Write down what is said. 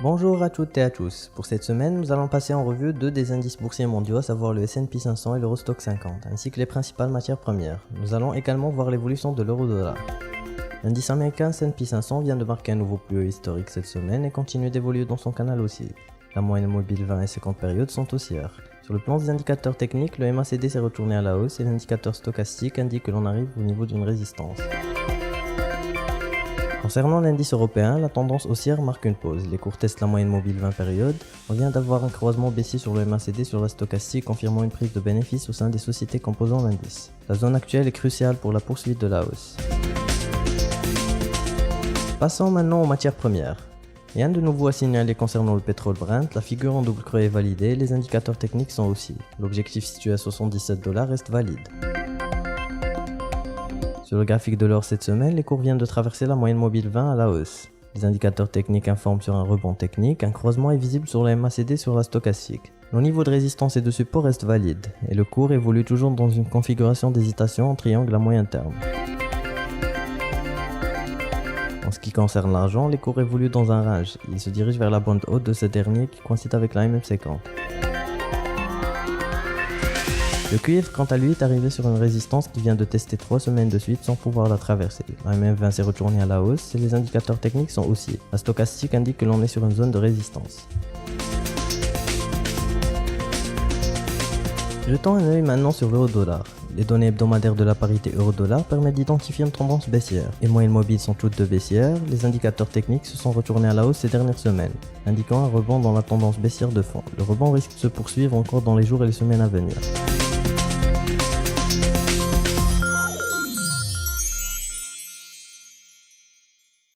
Bonjour à toutes et à tous. Pour cette semaine, nous allons passer en revue deux des indices boursiers mondiaux, à savoir le S&P 500 et l'Eurostoxx 50, ainsi que les principales matières premières. Nous allons également voir l'évolution de l'euro-dollar. L'indice américain S&P 500 vient de marquer un nouveau plus haut historique cette semaine et continue d'évoluer dans son canal haussier. La moyenne mobile 20 et 50 périodes sont haussières. Sur le plan des indicateurs techniques, le MACD s'est retourné à la hausse et l'indicateur stochastique indique que l'on arrive au niveau d'une résistance. Concernant l'indice européen, la tendance haussière marque une pause. Les cours testent la moyenne mobile 20 périodes. On vient d'avoir un croisement baissier sur le MACD sur la stochastique, confirmant une prise de bénéfice au sein des sociétés composant l'indice. La zone actuelle est cruciale pour la poursuite de la hausse. Passons maintenant aux matières premières. Rien de nouveau à signaler concernant le pétrole Brent, la figure en double creux est validée, les indicateurs techniques sont aussi. L'objectif situé à $77 reste valide. Sur le graphique de l'or cette semaine, les cours viennent de traverser la moyenne mobile 20 à la hausse. Les indicateurs techniques informent sur un rebond technique, un croisement est visible sur le MACD sur la stochastique. Nos niveaux de résistance et de support restent valides, et le cours évolue toujours dans une configuration d'hésitation en triangle à moyen terme. En ce qui concerne l'argent, les cours évoluent dans un range, ils se dirigent vers la bande haute de ce dernier qui coïncide avec la MM50. Le cuivre, quant à lui, est arrivé sur une résistance qui vient de tester 3 semaines de suite sans pouvoir la traverser. La MM20 s'est retournée à la hausse et les indicateurs techniques sont haussiers. La stochastique indique que l'on est sur une zone de résistance. Jetons un œil maintenant sur l'euro-dollar. Les données hebdomadaires de la parité euro-dollar permettent d'identifier une tendance baissière. Les moyennes mobiles sont toutes deux baissières, les indicateurs techniques se sont retournés à la hausse ces dernières semaines, indiquant un rebond dans la tendance baissière de fond. Le rebond risque de se poursuivre encore dans les jours et les semaines à venir.